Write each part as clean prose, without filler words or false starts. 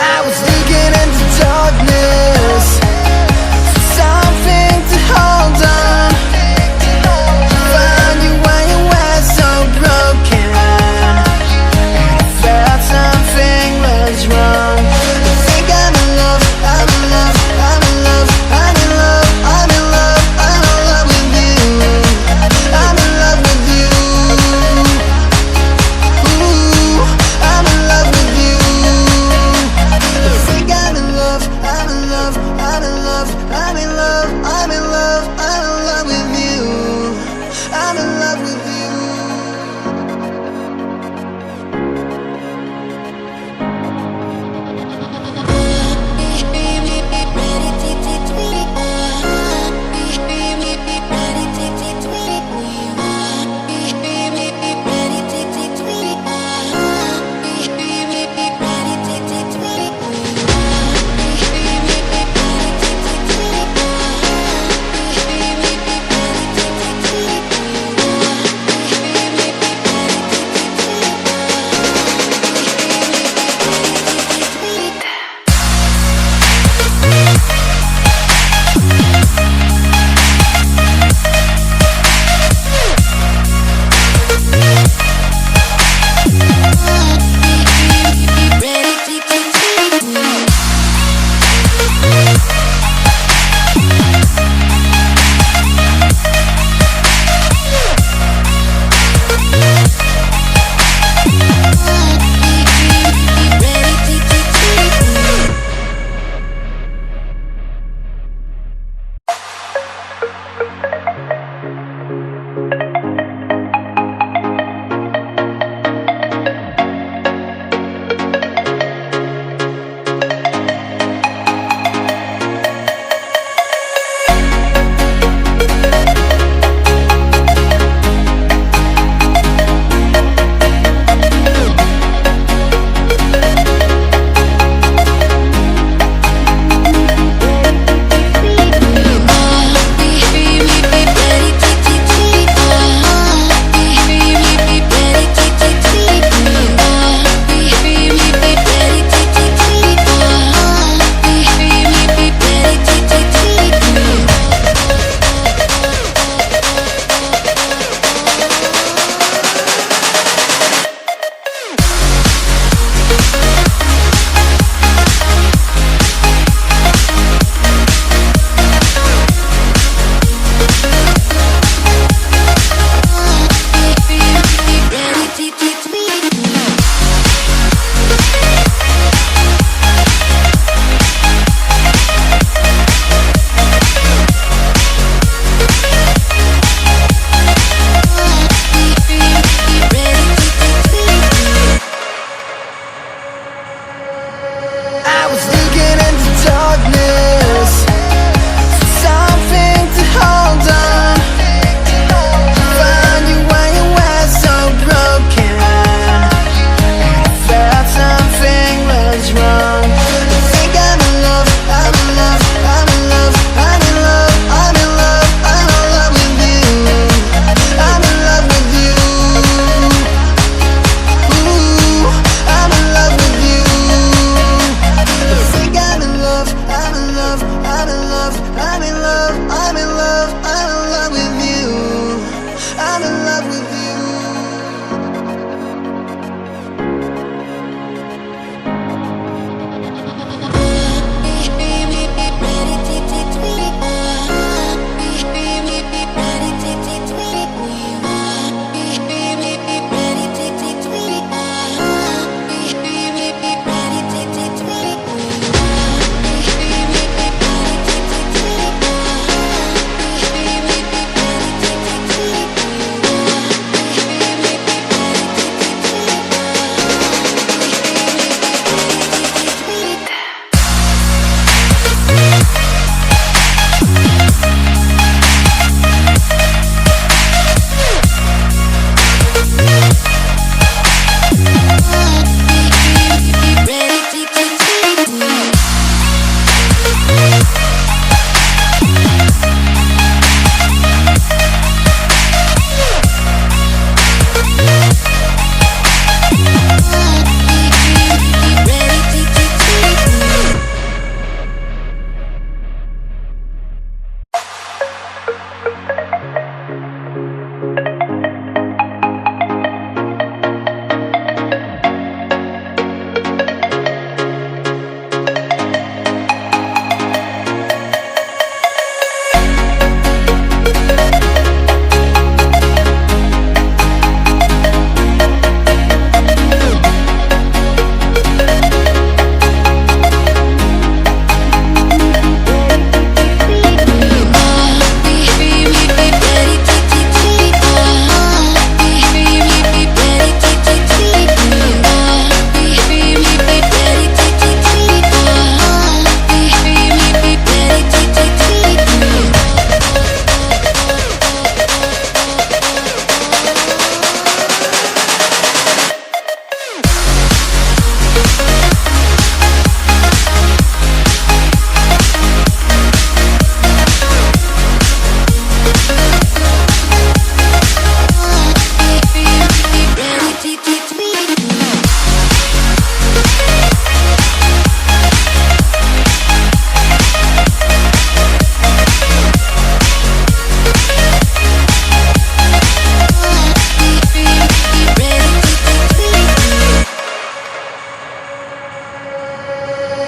I was looking into darkness for something to hold on. Found you when you were so broken, and I felt something was wrong. I think I'm in love, I'm in love, I'm in love, I'm in love, I'm in love, I'm in love with you. I'm in love with you. Ooh, I'm in love with you. I think I'm in love, I'm in love, I'm in love, I'm in love, I'm in love, I'm in love with you. I'm in love with you. I was looking into darkness for something to hold on. Found you when you were so broken, and I felt something was wrong. I think I'm in love, I'm in love, I'm in love, I'm in love, I'm in love, I'm in love with you. I'm in love with you. Ooh, I'm in love with you.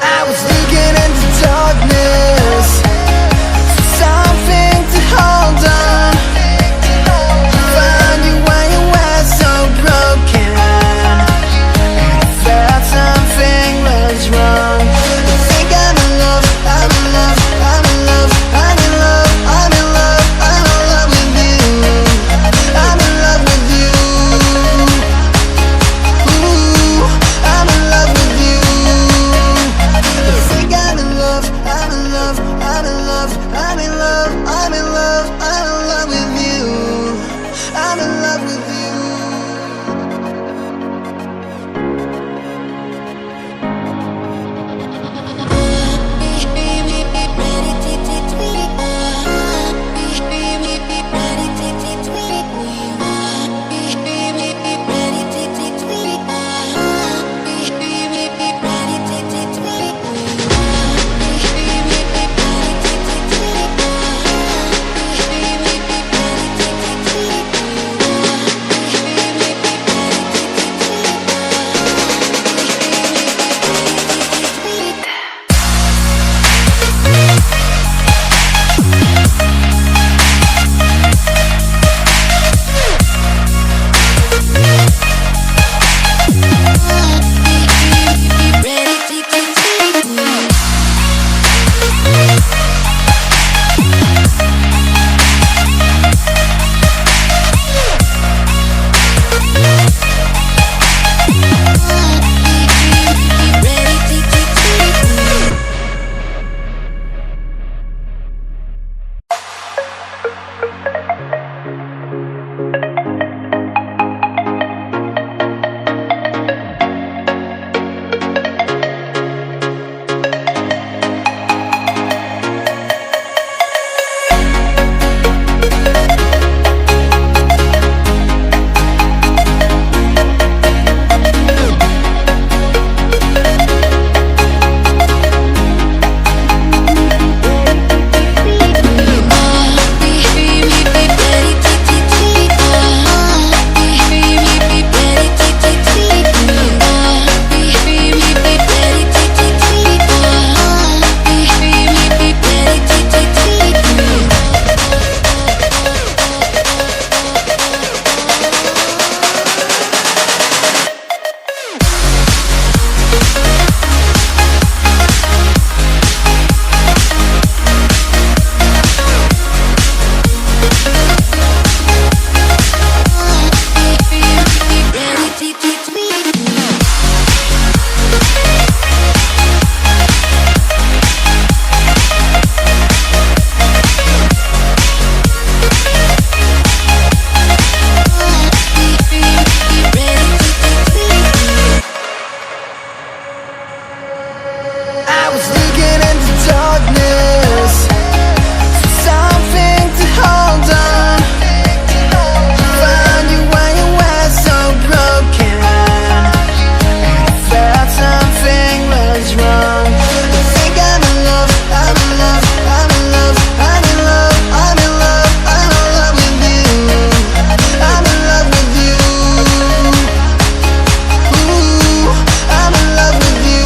I was looking into darkness for something to hold on. Found you when you were so broken, and I felt something was wrong. I think I'm in love, I'm in love, I'm in love, I'm in love, I'm in love, I'm in love with you. I'm in love with you. Ooh, I'm in love with you. I think I'm in love, I'm in love, I'm in love, I'm in love, I'm in love, I'm in love with you. I'm in love with you. I was looking into darkness for something to hold on. Found you when you were so broken, and I felt something was wrong. I think I'm in love, I'm in love, I'm in love, I'm in love, I'm in love, I'm in love with you. I'm in love with you. Ooh, I'm in love with you.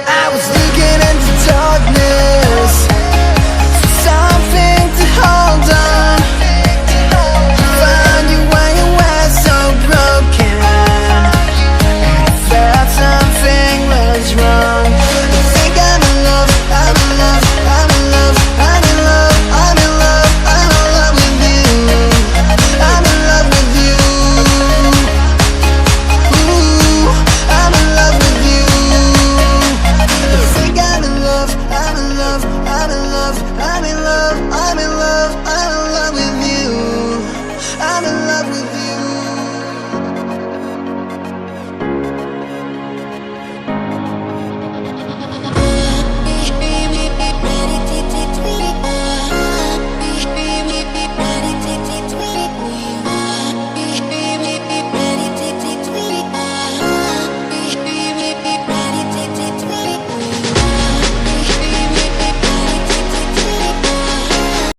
I was thinking